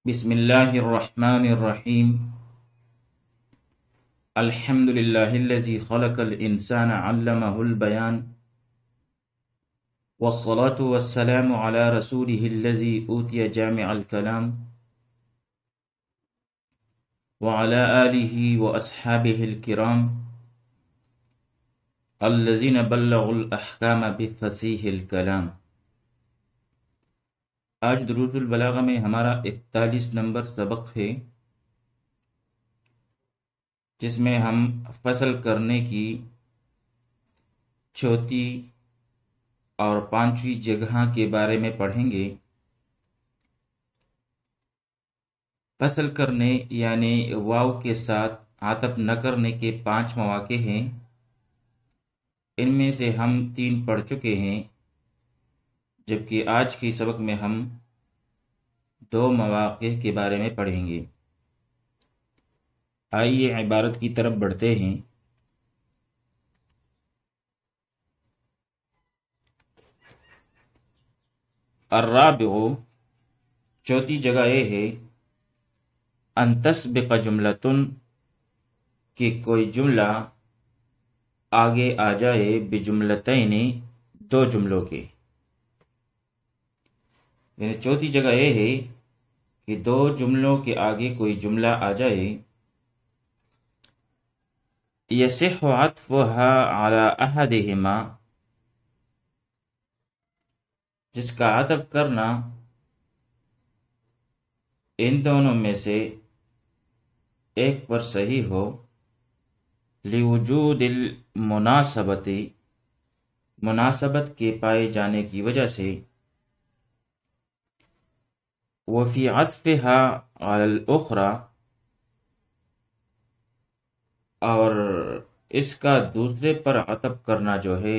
بسم الله الرحمن الرحيم. الحمد لله الذي خلق الإنسان علمه البيان، والصلاة والسلام على رسوله الذي أوتي جامع الكلام، وعلى آله وأصحابه الكرام الذين بلغوا الأحكام بفصيح الكلام. آج دروس البلاغہ میں ہمارا 41 نمبر سبق ہے، جس میں ہم فصل کرنے کی چوتھی اور پانچویں جگہ کے بارے میں پڑھیں گے۔ فصل کرنے یعنی واو کے ساتھ عطف نہ کرنے کے 5 مواقع ہیں۔ ان میں سے ہم 3 پڑھ چکے ہیں، جبکہ آج کے سبق میں ہم 2 مواقع کے بارے میں پڑھیں گے۔ آئیے عبارت کی طرف بڑھتے ہیں۔ الرابع، چوتھی جگہ یہ ہے ان تسبق جملتن، کہ کوئی جملہ آگے آ جائے بجملتین، 2 جملوں کے، یعنی چوتھی جگہ یہ ہے کہ 2 جملوں کے آگے کوئی جملہ آ جائے۔ یصح عطفها على احدہما، جس کا عطف کرنا ان دونوں میں سے ایک پر صحیح ہو، لوجود المناسبت، مناسبت کے پائے جانے کی وجہ سے، وفی عطفها على الاخرى، اور اس کا دوسرے پر عطف کرنا جو ہے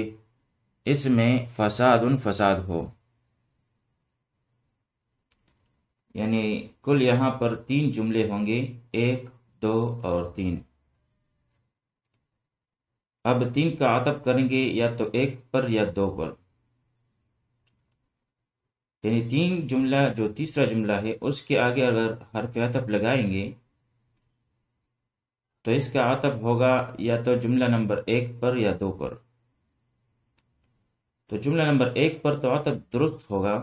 اس میں فساد ہو، یعنی کل یہاں پر 3 جملے ہوں گے، 1، 2 اور 3۔ اب 3 کا عطف کریں گے یا تو 1 پر یا 2 پر، یعنی 3 جملہ جو تیسرا جملہ ہے اس کے آگے اگر حرف عطف لگائیں گے تو اس کا عطف ہوگا یا تو جملہ نمبر 1 پر یا 2 پر۔ تو جملہ نمبر 1 پر تو عطف درست ہوگا،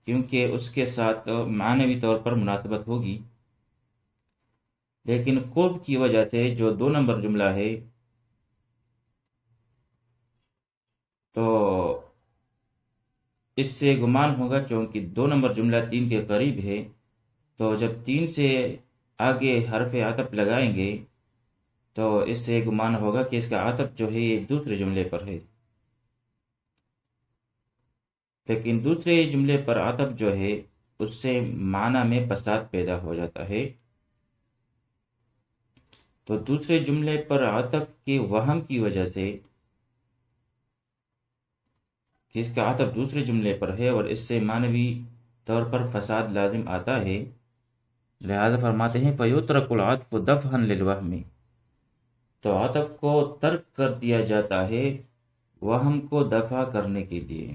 کیونکہ اس کے ساتھ معنوی طور پر مناسبت ہوگی، لیکن قرب کی وجہ سے جو 2 نمبر جملہ ہے تو اس سے گمان ہوگا، چونکہ 2 نمبر جملہ 3 کے قریب ہے، تو جب 3 سے آگے حرف عطف لگائیں گے تو اس سے گمان ہوگا کہ اس کا عطف جو ہے یہ دوسرے جملے پر ہے، لیکن دوسرے جملے پر عطف جو ہے اس سے معنی میں فساد پیدا ہو جاتا ہے۔ تو دوسرے جملے پر عطف کے وہم کی وجہ سے کہ اس کا عطف دوسرے جملے پر ہے اور اس سے معنوی طور پر فساد لازم آتا ہے، لہذا فرماتے ہیں فَيُتْرَكُ الْعَطْفُ دَفْعًا لِلْوَهْمِ، تو عطف کو ترک کر دیا جاتا ہے وہم کو دفع کرنے کے لیے،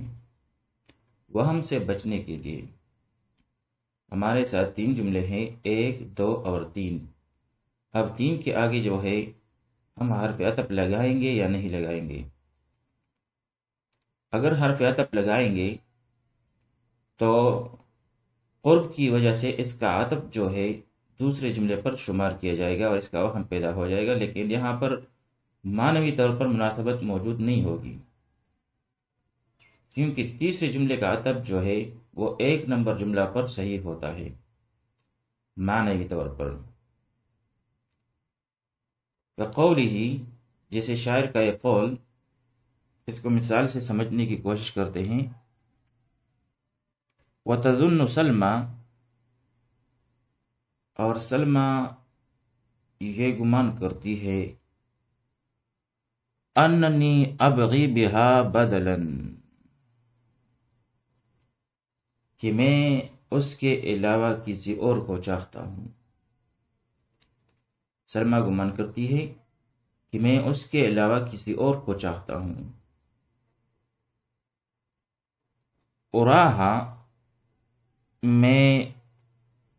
وہم سے بچنے کے لیے۔ ہمارے ساتھ 3 جملے ہیں، 1، 2 اور 3۔ اب 3 کے آگے جو ہے ہم حرف عطف لگائیں گے یا نہیں لگائیں گے؟ اگر حرف عطف لگائیں گے تو قرب کی وجہ سے اس کا عطف جو ہے دوسرے جملے پر شمار کیا جائے گا اور اس کا وہم پیدا ہو جائے گا، لیکن یہاں پر معنوی طور پر مناسبت موجود نہیں ہوگی، کیونکہ تیسرے جملے کا عطف جو ہے وہ 1 نمبر جملہ پر صحیح ہوتا ہے معنوی طور پر۔ قوله، جیسے شاعر کا یہ قول، اس کو مثال سے سمجھنے کی کوشش کرتے ہیں۔ وَتَظُنُّ سلمہ، اور سلمہ یہ گمان کرتی ہے، اننی ابغی بہا بدلا، کہ میں اس کے علاوہ کسی اور کو چاہتا ہوں۔ سلمہ گمان کرتی ہے کہ میں اس کے علاوہ کسی اور کو چاہتا ہوں۔ اراہا، میں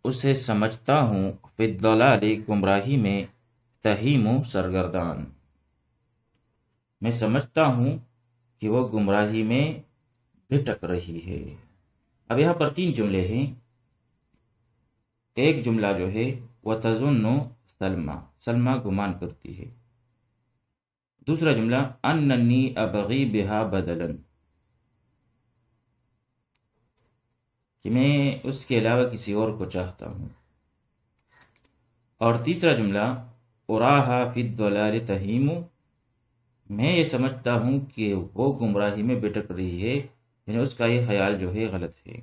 اسے سمجھتا ہوں فی الضلال گمراہی میں تہیم سرگردان، میں سمجھتا ہوں کہ وہ گمراہی میں بھٹک رہی ہے۔ اب یہاں پر 3 جملے ہیں۔ ایک جملہ جو ہے وَتَظُنُّ سلمہ، سلمہ گمان کرتی ہے۔ دوسرا جملہ اننی ابغی بہا بدلا، کہ میں اس کے علاوہ کسی اور کو چاہتا ہوں۔ اور تیسرا جملہ اراہا فی الضلال تہیم، میں یہ سمجھتا ہوں کہ وہ گمراہی میں بھٹک رہی ہے، یعنی اس کا یہ خیال جو ہے غلط ہے۔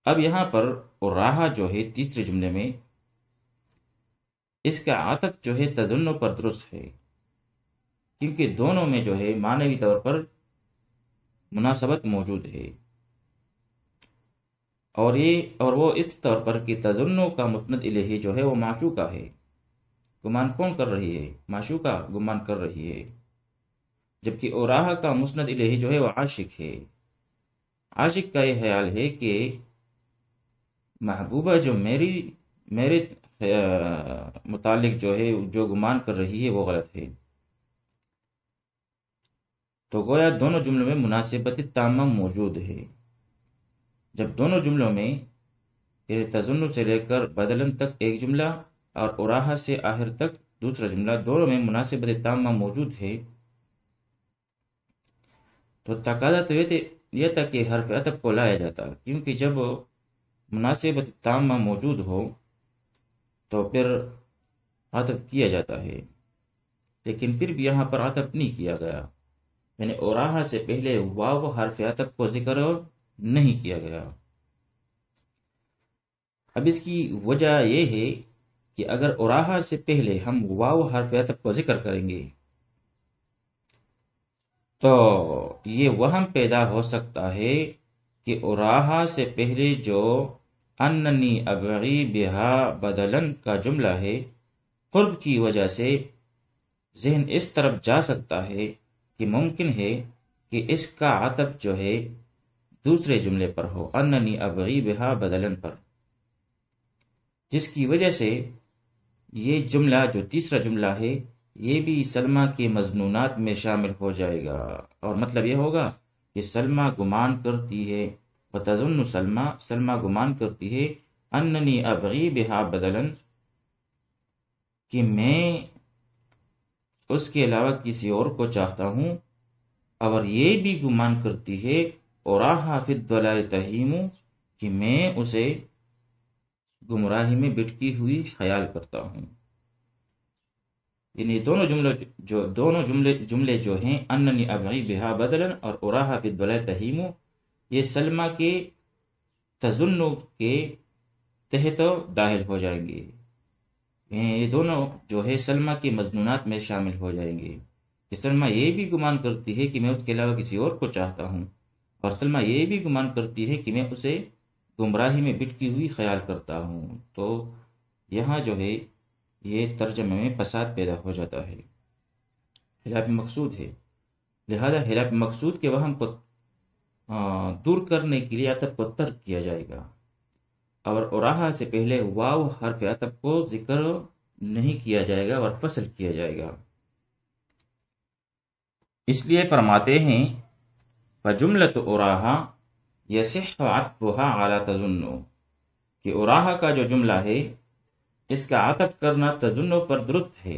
اب یہاں پر اراہا جو ہے تیسرے جملے میں، اس کا عطف جو ہے تظن پر درست ہے، کیونکہ دونوں میں جو ہے معنوی طور پر مناسبت موجود ہے، اور وہ اس طور پر کہ تظن کا مسند الیہ جو ہے وہ معشوقہ ہے۔ گمان کون کر رہی ہے؟ معشوقہ گمان کر رہی ہے، جبکہ اراہا کا مسند الیہ جو ہے وہ عاشق ہے۔ عاشق کا یہ خیال ہے کہ محبوبہ جو میرے متعلق جو ہے جو گمان کر رہی ہے وہ غلط ہے۔ تو گویا دونوں جملوں میں مناسبت تامہ موجود ہے۔ جب دونوں جملوں میں تظن سے لے کر بدلن تک ایک جملہ اور اراہا سے آخر تک دوسرا جملہ، دونوں میں مناسبت تامہ موجود ہے، تو تقاضا تو یہ تھا کہ حرف عطف کو لایا جاتا، کیونکہ جب مناسبت تامہ موجود ہو تو پھر عطف کیا جاتا ہے، لیکن پھر بھی یہاں پر عطف نہیں کیا گیا، یعنی اراہا سے پہلے واو حرف عطف کو ذکر نہیں کیا گیا۔ اب اس کی وجہ یہ ہے کہ اگر اراہا سے پہلے ہم واو حرف عطف کو ذکر کریں گے تو یہ وہم پیدا ہو سکتا ہے کہ اراہا سے پہلے جو اننی ابغی بہا بدلن کا جملہ ہے، قرب کی وجہ سے ذہن اس طرف جا سکتا ہے کہ ممکن ہے کہ اس کا عطف جو ہے دوسرے جملے پر ہو، اننی ابغی بہا بدلن پر، جس کی وجہ سے یہ جملہ جو تیسرا جملہ ہے یہ بھی سلمہ کے مضمونات میں شامل ہو جائے گا، اور مطلب یہ ہوگا کہ سلمہ گمان کرتی ہے، وتظن سلمہ، سلمہ گمان کرتی ہے، اننی ابغی بہا بدلن، کہ میں اس کے علاوہ کسی اور کو چاہتا ہوں، اور یہ بھی گمان کرتی ہے اراہا فی الضلال تہیم، کہ میں اسے گمراہی میں بھٹکی ہوئی خیال کرتا ہوں۔ یعنی دونوں جملے جو ہیں اننی ابغی بہا بدلا اور اراہا فی الضلال تہیم، یہ سلمہ کے تظن کے تحت داخل ہو جائیں گے، یہ دونوں جو ہے سلمہ کے مضمونات میں شامل ہو جائیں گے، کہ سلمہ یہ بھی گمان کرتی ہے کہ میں اس کے علاوہ کسی اور کو چاہتا ہوں، اور سلمہ یہ بھی گمان کرتی ہے کہ میں اسے گمراہی میں بھٹکی ہوئی خیال کرتا ہوں۔ تو یہاں جو ہے یہ ترجمے میں فساد پیدا ہو جاتا ہے، خلاف مقصود ہے، لہذا خلاف مقصود کے وہم کو دور کرنے کے لیے عطف کو ترک کیا جائے گا، اور اراہا سے پہلے واو حرف عطف کو ذکر نہیں کیا جائے گا اور فصل کیا جائے گا۔ اس لیے فرماتے ہیں فجملۃ اراہا یصح عطفها علی تظن، کہ اراہا کا جو جملہ ہے اس کا عطف کرنا تظن پر درست ہے،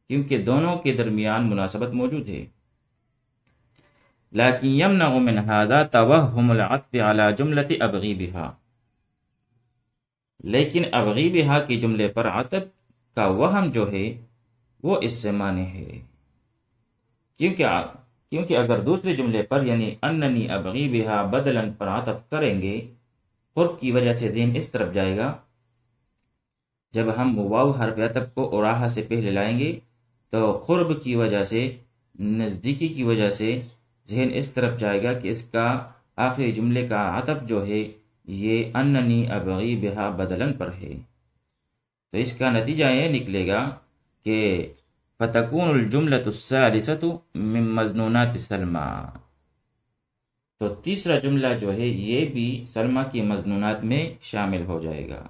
کیونکہ دونوں کے درمیان مناسبت موجود ہے، لیکن یمنع من هذا توہم العطف علی جملۃ ابغی بہا، لیکن ابغی بہا کی جملے پر عطف کا وہم جو ہے وہ اس سے مانع ہے، کیونکہ اگر دوسرے جملے پر یعنی اننی ابغی بہا بدلن پر عطف کریں گے، قرب کی وجہ سے ذہن اس طرف جائے گا، جب ہم واو حرف عطف کو اراہا سے پہلے لائیں گے تو قرب کی وجہ سے، نزدیکی کی وجہ سے ذہن اس طرف جائے گا کہ اس کا آخری جملے کا عطف جو ہے یہ اننی ابغی بہا بدلن پر ہے، تو اس کا نتیجہ یہ نکلے گا کہ فتکون الجملۃ الثالثۃ من مضنونات سلمہ، تو تیسرا جملہ جو ہے یہ بھی سلمہ کی مضمونات میں شامل ہو جائے گا،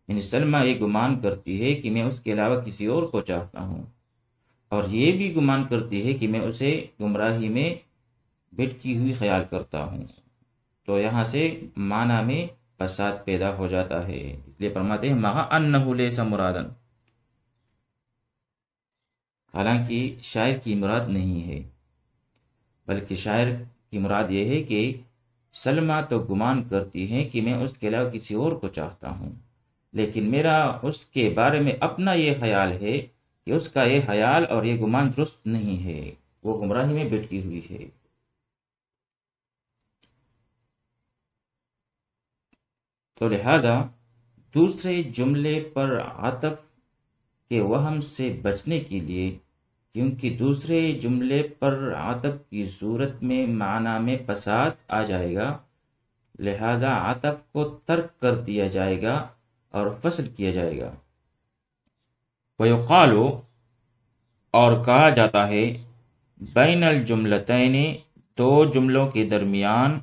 یعنی سلمہ یہ گمان کرتی ہے کہ میں اس کے علاوہ کسی اور کو چاہتا ہوں، اور یہ بھی گمان کرتی ہے کہ میں اسے گمراہی میں بھٹکی ہوئی خیال کرتا ہوں۔ تو یہاں سے معنی میں فساد پیدا ہو جاتا ہے، اس لیے فرماتے ہیں مَعَ أَنَّهُ لَيْسَ مُرَادًا، حالانکہ شاعر کی مراد نہیں ہے، بلکہ شاعر کی مراد یہ ہے کہ سلمہ تو گمان کرتی ہے کہ میں اس کے علاوہ کسی اور کو چاہتا ہوں، لیکن میرا اس کے بارے میں اپنا یہ خیال ہے کہ اس کا یہ خیال اور یہ گمان درست نہیں ہے، وہ گمراہی میں بھٹکی ہوئی ہے۔ تو لہذا دوسرے جملے پر عطف کے وہم سے بچنے کے لیے، کیونکہ دوسرے جملے پر عطف کی صورت میں معنی میں فساد آ جائے گا، لہذا عطف کو ترک کر دیا جائے گا اور فصل کیا جائے گا۔ وَيُقَالُ، اور کہا جاتا ہے، بین الجملتین، دو جملوں کے درمیان،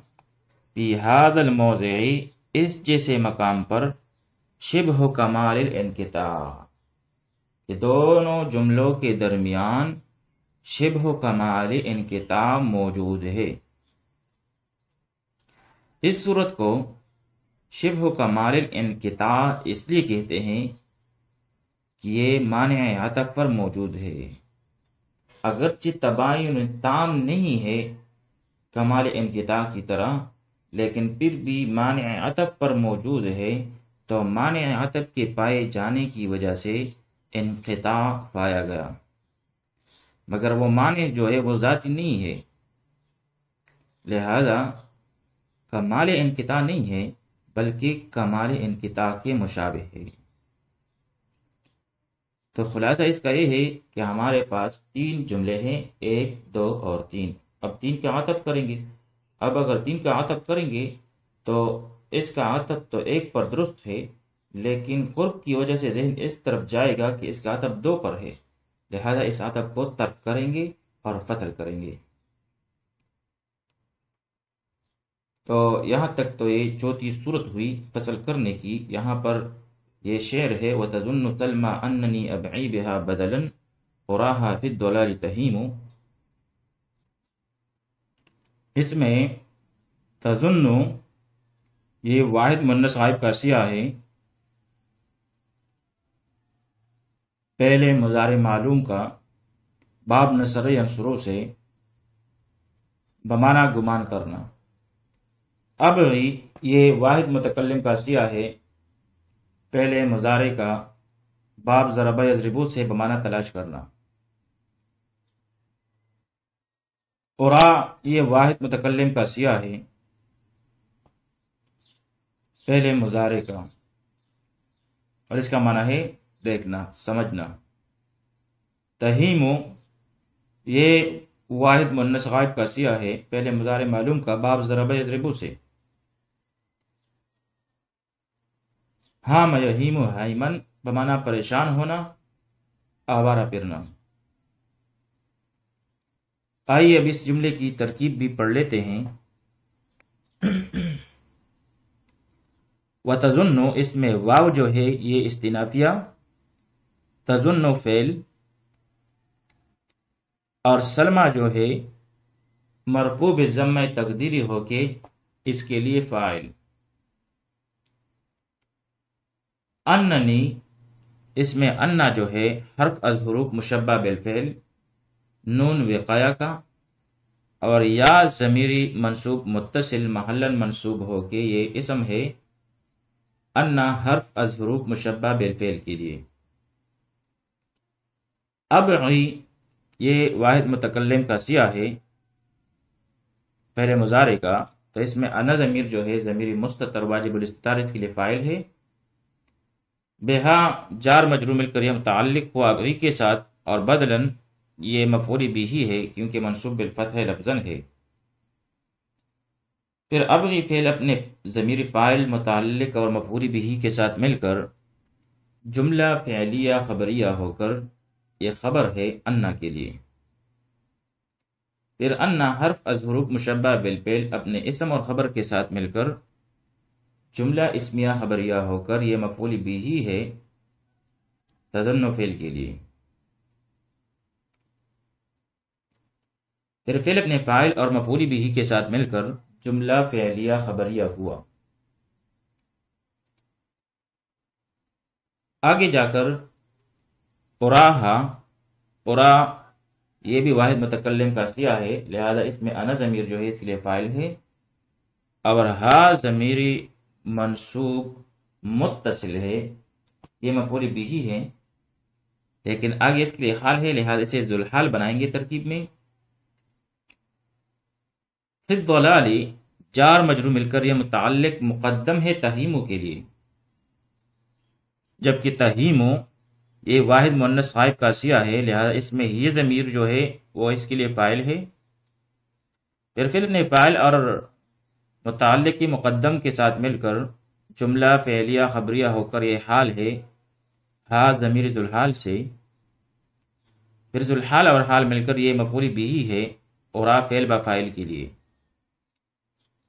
فی ھذا الموضع، اس جیسے مقام پر، شبہ کمال الانقطاع، کہ دونوں جملوں کے درمیان شبہ کمال انقطاع موجود ہے۔ اس صورت کو شبہ کمال انقطاع اس لیے کہتے ہیں کہ یہ مانع عطف پر موجود ہے، اگرچہ تباین تام نہیں ہے کمال انقطاع کی طرح، لیکن پھر بھی مانع عطف پر موجود ہے، تو مانع عطف کے پائے جانے کی وجہ سے انقطاع پایا گیا، مگر وہ مانع جو ہے وہ ذاتی نہیں ہے، لہذا کمال انقطاع نہیں ہے بلکہ کمال انقطاع کے مشابہ ہے۔ تو خلاصہ اس کا یہ ہے کہ ہمارے پاس تین جملے ہیں، 1، 2 اور 3۔ اب 3 کا عطف کریں گے۔ اب اگر 3 کا عطف کریں گے تو اس کا عطف تو 1 پر درست ہے، لیکن قرب کی وجہ سے ذہن اس طرف جائے گا کہ اس کا عطف 2 پر ہے، لہذا اس عطف کو ترک کریں گے اور فصل کریں گے۔ تو یہاں تک تو یہ چوتھی صورت ہوئی فصل کرنے کی۔ یہاں پر یہ شعر ہے، وَتَظُنُّ سَلْمَى أَنَّنِي أَبْغِي بِهَا بَدَلًا أُرَاهَا فِي الضَّلَالِ تَهِيمُ۔ اس میں تظن یہ واحد مؤنث غائب کا سیغہ ہے، پہلے مضارع معلوم کا باب نصر ینصرو سے، بمعنی گمان کرنا۔ اب یہ واحد متکلم کا سیغہ ہے، پہلے مضارع کا باب ضرب یضرب سے، بمعنی تلاش کرنا۔ اُرا یہ واحد متکلم کا سیغہ ہے، پہلے مضارع کا، اور اس کا معنی ہے دیکھنا، سمجھنا۔ تہیم یہ واحد مؤنث غائب کا سیغہ ہے، پہلے مضارع معلوم کا باب ضرب یضرب سے۔ ہاں یہیم حیمن، بمعنی پریشان ہونا، آوارہ پھرنا۔ آئیے اب اس جملے کی ترکیب بھی پڑھ لیتے ہیں۔ وَتَظُنُّ، اس میں واو جو ہے یہ استئنافیہ، تظن فعل، اور سلمہ جو ہے مرفوع بالضمہ تقدیری ہو کے اس کے لیے فاعل۔ اننی، اس میں انا جو ہے حرف از حروف مشبہ بالفعل، نون وقایا کا، اور یا ضمیری منصوب متصل محلاً منصوب ہو کے یہ اسم ہے، انا حرف از حروف مشبہ بالفعل کے لیے۔ ابغی یہ واحد متکلم کا سیغہ ہے، پہلے مضارع کا، تو اس میں انا ضمیر جو ہے ضمیر مستتر واجب الاستتار، اس کے لیے فاعل ہے۔ بہا جار مجرور مل کر یہ متعلق ہوا ابغی کے ساتھ، اور بدلاً یہ مفعول بھی ہے کیونکہ منصوب بالفتح لفظاً ہے۔ پھر ابغی فعل اپنے ضمیر فاعل متعلق اور مفعول بھی کے ساتھ مل کر جملہ فعلیہ خبریہ ہو کر یہ خبر ہے انا کے لیے۔ پھر انا حرف از حروف مشبہ بالفعل اپنے اسم اور خبر کے ساتھ مل کر جملہ اسمیہ خبریہ ہو کر یہ مفعول بھی ہی ہے تظن فعل کے لیے. پھر فعل اپنے فاعل اور مفعول بھی کے ساتھ مل کر جملہ فعلیہ خبریہ ہوا. آگے جا کر اراہا، ارا یہ بھی واحد متکلم کا سیغہ ہے، لہذا اس میں انا ضمیر جو ہے اس کے لیے فاعل ہے، اور ہا ضمیری منصوب متصل ہے، یہ مفعول بھی ہے، لیکن آگے اس کے لیے حال ہے، لہذا اسے ذوالحال بنائیں گے ترکیب میں. فی الضلال جار مجرور مل کر یہ متعلق مقدم ہے تہیمو کے لیے، جبکہ تہیمو یہ واحد مؤنث غائب کا سیغہ ہے، لہذا اس میں یہ ضمیر جو ہے وہ اس کے لیے فاعل ہے. پھر فعل اپنے فاعل اور متعلق کی مقدم کے ساتھ مل کر جملہ فعلیہ خبریہ ہو کر یہ حال ہے، ہا ضمیر ذوالحال سے. پھر ذوالحال اور حال مل کر یہ مفعول بھی ہے، اورا فعل با فاعل کے لیے.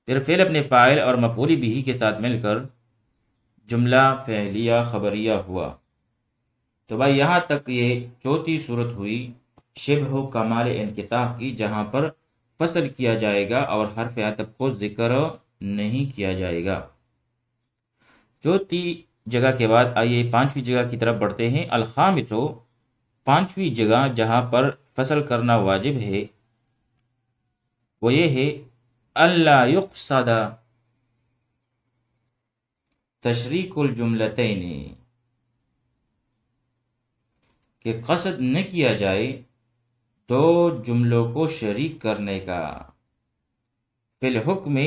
پھر فعل اپنے فاعل اور مفعول بھی کے ساتھ مل کر جملہ فعلیہ خبریہ ہوا. تو بھائی یہاں تک یہ چوتھی صورت ہوئی شبہ کمال انقطاع کی، جہاں پر فصل کیا جائے گا اور حرف عطف کو ذکر نہیں کیا جائے گا. چوتھی جگہ کے بعد آئیے پانچویں جگہ کی طرف بڑھتے ہیں. الخامسو، پانچویں جگہ جہاں پر فصل کرنا واجب ہے وہ یہ ہے اللہ یقصد تشریک الجملتین، کہ قصد نہ کیا جائے دو جملوں کو شریک کرنے کا. فی الحکم،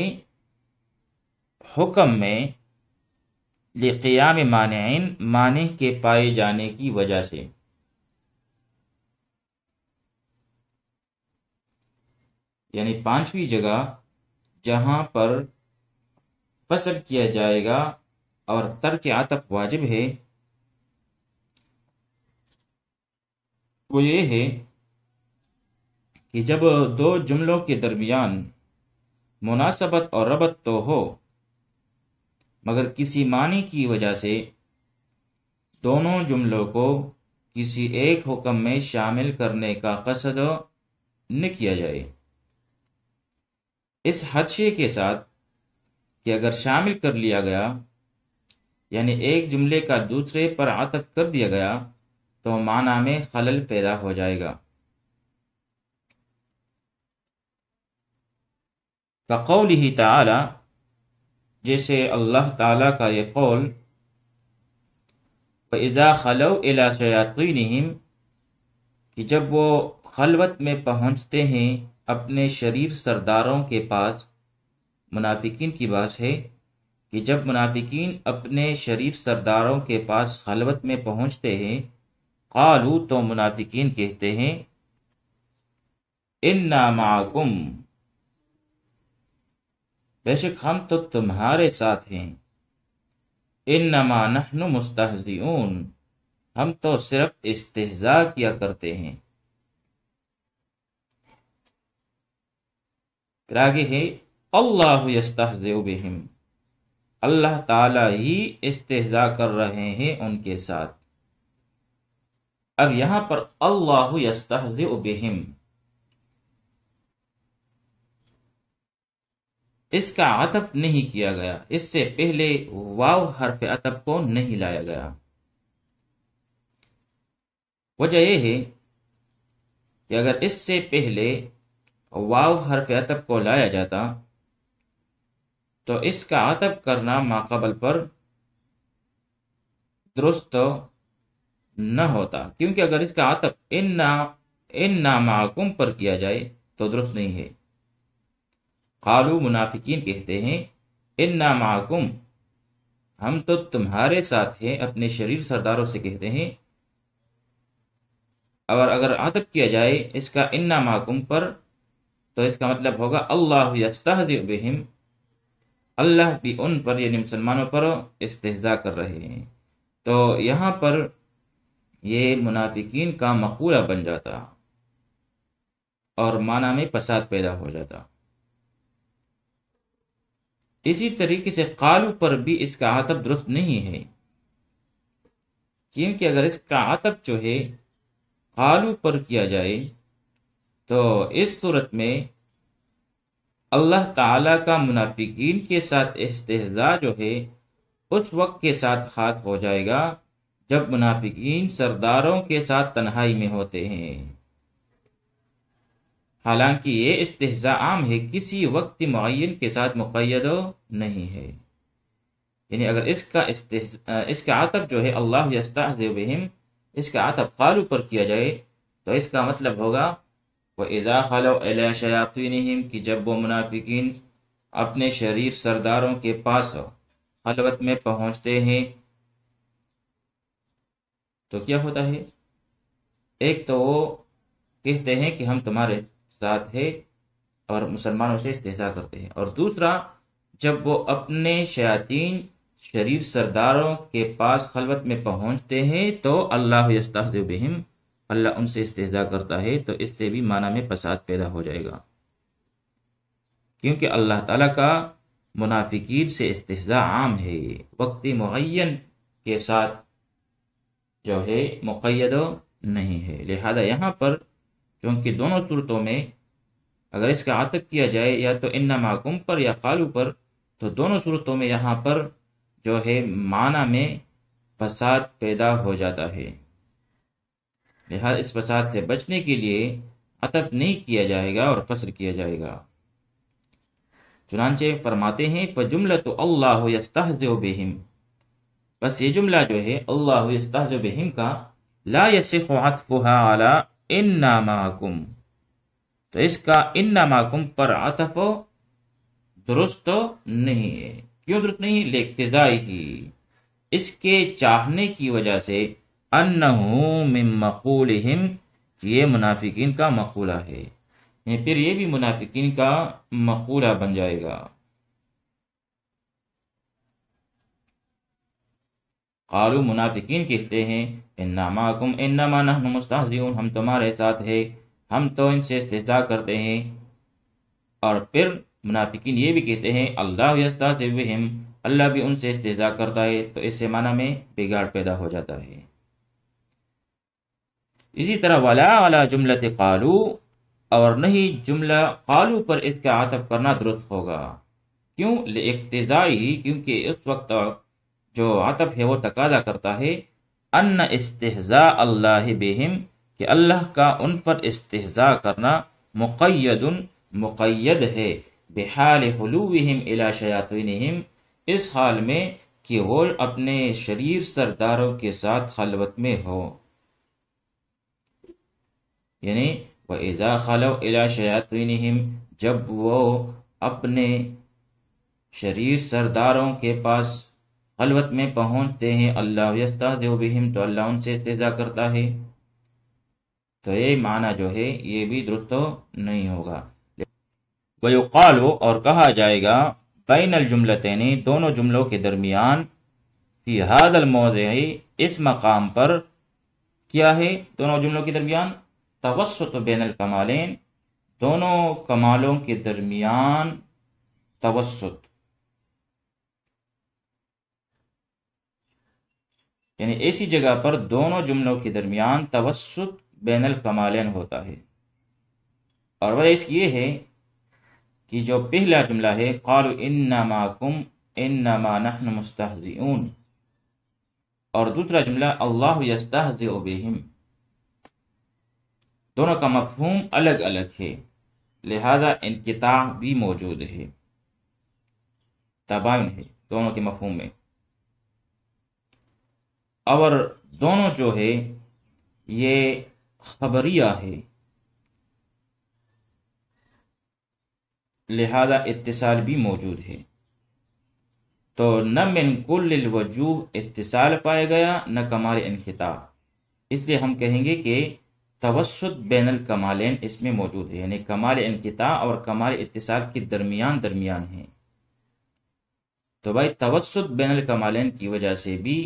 حکم میں، لقیام مانعین، مانع کے پائے جانے کی وجہ سے. یعنی پانچویں جگہ جہاں پر فصل کیا جائے گا اور ترک عطف واجب ہے وہ یہ ہے کہ جب دو جملوں کے درمیان مناسبت اور ربط تو ہو، مگر کسی معنی کی وجہ سے دونوں جملوں کو کسی ایک حکم میں شامل کرنے کا قصد نہ کیا جائے، اس حدشے کے ساتھ کہ اگر شامل کر لیا گیا یعنی ایک جملے کا دوسرے پر عطف کر دیا گیا تو معنی میں خلل پیدا ہو جائے گا. کقولہ تعالی، جیسے اللہ تعالیٰ کا یہ قول، وَإِذَا خَلَوْا إِلَىٰ شَيَاطِينِهِمْ، کہ جب وہ خلوت میں پہنچتے ہیں اپنے شریر سرداروں کے پاس. منافقین کی بات ہے کہ جب منافقین اپنے شریر سرداروں کے پاس خلوت میں پہنچتے ہیں، قالوا، تو منافقین کہتے ہیں، انا معکم، بے شک ہم تو تمہارے ساتھ ہیں، انما نحن مستہزئون، ہم تو صرف استہزاء کیا کرتے ہیں. پھر آگے ہے اللہ یستہزئ بہم، اللہ تعالی ہی استہزاء کر رہے ہیں ان کے ساتھ. اب یہاں پر اللہ یستہزئ بہم، اس کا عطف نہیں کیا گیا، اس سے پہلے واو حرف عطف کو نہیں لایا گیا. وجہ یہ ہے کہ اگر اس سے پہلے واو حرف عطف کو لایا جاتا تو اس کا عطف کرنا ماقبل پر درست نہ ہوتا، کیونکہ اگر اس کا عطف انا معکم پر کیا جائے تو درست نہیں ہے. قالو، منافقین کہتے ہیں، انا معکم، ہم تو تمہارے ساتھ ہیں، اپنے شریر سرداروں سے کہتے ہیں. اور اگر عطف کیا جائے اس کا انا معکم پر تو اس کا مطلب ہوگا اللہ یستہزئ بہم، اللہ بھی ان پر یعنی مسلمانوں پر استہزاء کر رہے ہیں. تو یہاں پر یہ منافقین کا مقولہ بن جاتا. اور معنی میں فساد پیدا ہو جاتا۔ اسی طریقے سے قالو پر بھی اس کا عطف درست نہیں ہے، کیونکہ اگر اس کا عطف جو ہے قالو پر کیا جائے تو اس صورت میں اللہ تعالی کا منافقین کے ساتھ استہزاء جو ہے اس وقت کے ساتھ خاص ہو جائے گا جب منافقین سرداروں کے ساتھ تنہائی میں ہوتے ہیں، حالانکہ یہ استہزاء عام ہے، کسی وقت معین کے ساتھ مقید نہیں ہے۔ یعنی اگر اس کا عطف جو ہے اللہ یستہزئ بہم، اس کا عطف قالو پر کیا جائے تو اس کا مطلب ہوگا وَإِذَا خَلَوْا إِلَىٰ شَيَاطِينِهِمْ کہ جب وہ منافقین اپنے شریر سرداروں کے پاس خلوت میں پہنچتے ہیں تو کیا ہوتا ہے؟ ایک تو وہ کہتے ہیں کہ ہم تمہارے ساتھ ہیں اور مسلمانوں سے استہزاء کرتے ہیں، اور دوسرا جب وہ اپنے شیاطین شریر سرداروں کے پاس خلوت میں پہنچتے ہیں تو اللہ یستہزئ بہم، اللہ ان سے استہزاء کرتا ہے، تو اس سے بھی معنی میں فساد پیدا ہو جائے گا، کیونکہ اللہ تعالیٰ کا منافقین سے استہزاء عام ہے، وقتی معین کے ساتھ جو ہے مقید نہیں ہے۔ لہذا یہاں پر چونکہ دونوں صورتوں میں اگر اس کا عطف کیا جائے یا تو ان معکم پر یا قالو پر، تو دونوں صورتوں میں یہاں پر جو ہے معنی میں فساد پیدا ہو جاتا ہے، لہذا اس فساد سے بچنے کے لیے عطف نہیں کیا جائے گا اور قصر کیا جائے گا۔ چنانچہ فرماتے ہیں فَجُمْلَةُ اللَّهُ يَسْتَهْزِئُ بِهِمْ، بس یہ جملہ جو ہے اللہ یستہزئ بہم کا لا یصح عطفها علی انا معکم، تو اس کا انا معکم پر عطف درست نہیں ہے۔ کیوں درست نہیں؟ لاقتضائی ہی، اس کے چاہنے کی وجہ سے، انہو من مقولہم، یہ منافقین کا مقولہ ہے، پھر یہ بھی منافقین کا مقولہ بن جائے گا۔ قالو منافقین کہتے ہیں انا معکم انما نحن مستہزئون، ہم تمہارے ساتھ ہیں، ہم تو ان سے استہزاء کرتے ہیں، اور پھر منافقین یہ بھی کہتے ہیں اللہ یستہزئ بہم، اللہ بھی ان سے استہزاء کرتا ہے، تو اس سے معنی میں بگاڑ پیدا ہو جاتا ہے۔ اسی طرح ولا علی جملۃ قالو، اور نہیں جملہ قالو پر اس کا عطف کرنا درست ہوگا۔ کیوں؟ لاقتضائی، کیونکہ اس وقت جو عطف ہے وہ تقاضا کرتا ہے ان استہزاء اللہ بہم، کہ اللہ کا ان پر استہزاء کرنا مقید ہے بحال حلوہم الی شیاطینہم، اس حال میں کہ وہ اپنے شریر سرداروں کے ساتھ خلوت میں ہو، یعنی وَإِذَا خَلَوْا إِلَىٰ شَيَاطِينِهِمْ، جب وہ اپنے شریر سرداروں کے پاس خلوت میں پہنچتے ہیں، اللہ یستہزئ بہم، تو اللہ ان سے استہزاء کرتا ہے، تو یہ معنی جو ہے یہ بھی درست نہیں ہوگا۔ وَيُقَالُ، اور کہا جائے گا بین الجملتین، دونوں جملوں کے درمیان، فی ھذا الموضع، اس مقام پر کیا ہے دونوں جملوں کے درمیان؟ توسط بین الکمالین، دونوں کمالوں کے درمیان توسط، یعنی ایسی جگہ پر دونوں جملوں کے درمیان توسط بین الکمالین ہوتا ہے، اور وجہ اس کی یہ ہے کہ جو پہلا جملہ ہے قالوا انا معکم انما نحن مستہزئون، اور دوسرا جملہ اللہ یستہزئ بہم، دونوں کا مفہوم الگ الگ ہے، لہذا انقطاع بھی موجود ہے، تباین ہے دونوں کے مفہوم میں، اور دونوں جو ہے یہ خبریہ ہے، لہذا اتصال بھی موجود ہے، تو نہ من کل الوجوہ اتصال پایا گیا نہ کمال انقطاع، اس لیے ہم کہیں گے کہ توسط بین الکمالین اس میں موجود ہے، یعنی کمال انقطاع اور کمال اتصال کے درمیان ہے، تو بھائی توسط بین الکمالین کی وجہ سے بھی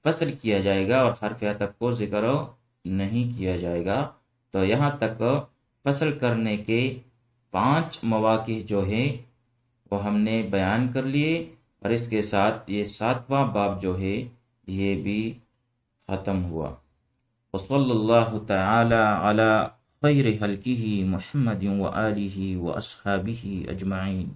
فصل کیا جائے گا اور حرف عطف کو ذکر نہیں کیا جائے گا، تو یہاں تک فصل کرنے کے 5 مواقع جو ہیں وہ ہم نے بیان کر لیے، اور اس کے ساتھ یہ 7واں باب جو ہے یہ بھی ختم ہوا۔ وصلی اللہ تعالی علی خیر خلقہ محمد وآلہ واصحابہ اجمعین۔